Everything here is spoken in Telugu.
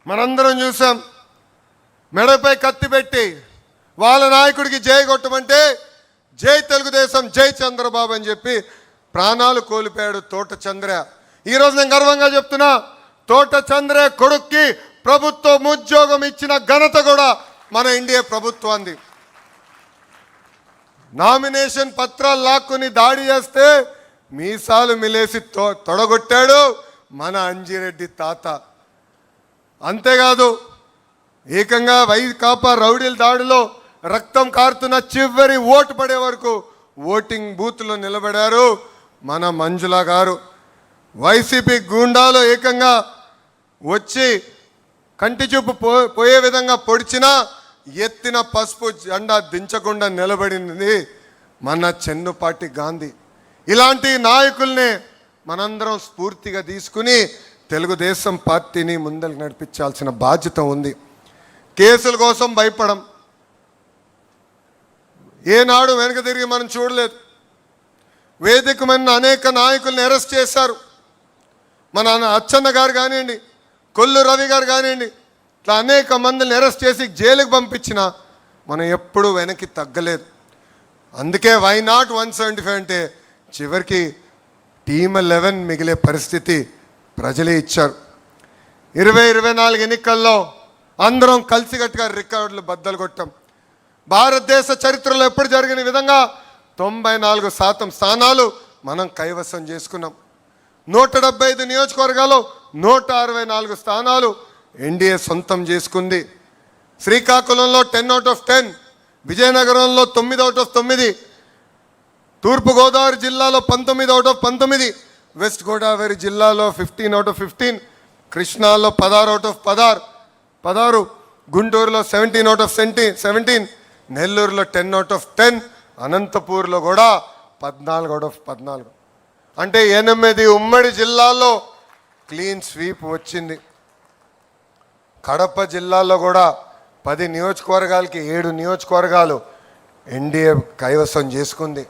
మనందరం చూసాం. మెడపై కత్తి పెట్టి వాళ్ళ నాయకుడికి జై కొట్టమంటే జై తెలుగుదేశం, జై చంద్రబాబు అని చెప్పి ప్రాణాలు కోల్పోయాడు తోట చంద్ర. ఈరోజు నేను గర్వంగా చెప్తున్నా, తోట చంద్ర కొడుక్కి ప్రభుత్వం ఉద్యోగం ఇచ్చిన ఘనత కూడా మన ఎన్డీఏ ప్రభుత్వాన్ని. నామినేషన్ పత్రాలు లాక్కుని దాడి చేస్తే మీసాలు మిలేసి తొడగొట్టాడు మన అంజిరెడ్డి తాత. అంతేకాదు, ఏకంగా వైకాపా రౌడీల దాడిలో రక్తం కారుతున్న చివరి ఓటు పడే వరకు ఓటింగ్ బూత్లో నిలబడారు మన మంజుల గారు. వైసీపీ గూండాలు ఏకంగా వచ్చి కంటి చూపు పోయే విధంగా పొడిచినా ఎత్తిన పసుపు జెండా దించకుండా నిలబడింది మన చెన్నుపాటి గాంధీ. ఇలాంటి నాయకుల్ని మనందరం స్ఫూర్తిగా తీసుకుని తెలుగుదేశం పార్టీని ముందరకు నడిపించాల్సిన బాధ్యత ఉంది. కేసుల కోసం భయపడం, ఏనాడు వెనక తిరిగి మనం చూడలేదు. వేదికమైన అనేక నాయకుల్ని అరెస్ట్ చేశారు. మన అచ్చన్న గారు కానివ్వండి, కొల్లు రవి గారు కానివ్వండి, ఇట్లా అనేక మందిని అరెస్ట్ చేసి జైలుకు పంపించిన మనం ఎప్పుడూ వెనక్కి తగ్గలేదు. అందుకే వై నాట్ 175 అంటే చివరికి టీమ్ 11 మిగిలే పరిస్థితి ప్రజలే ఇచ్చారు. 2024 ఎన్నికల్లో అందరం కలిసికట్టుగా రికార్డులు బద్దలు కొట్టాం. భారతదేశ చరిత్రలో ఎప్పుడు జరిగిన విధంగా 94% స్థానాలు మనం కైవసం చేసుకున్నాం. 175 నియోజకవర్గాల్లో 164 స్థానాలు ఎన్డీఏ సొంతం చేసుకుంది. శ్రీకాకుళంలో 10 out of 10, విజయనగరంలో 9 out of 9, తూర్పుగోదావరి జిల్లాలో 19 out of 19, వెస్ట్ గోదావరి జిల్లాలో 15 out of 15, కృష్ణాలో 16 out of 16, గుంటూరులో 17 out of 17, నెల్లూరులో 10 out of 10, అనంతపూర్లో కూడా 14 out of 14. అంటే 8 ఉమ్మడి జిల్లాల్లో క్లీన్ స్వీప్ వచ్చింది. కడప జిల్లాలో కూడా 10 నియోజకవర్గాలకి 7 నియోజకవర్గాలు ఎన్డీఏ కైవసం చేసుకుంది.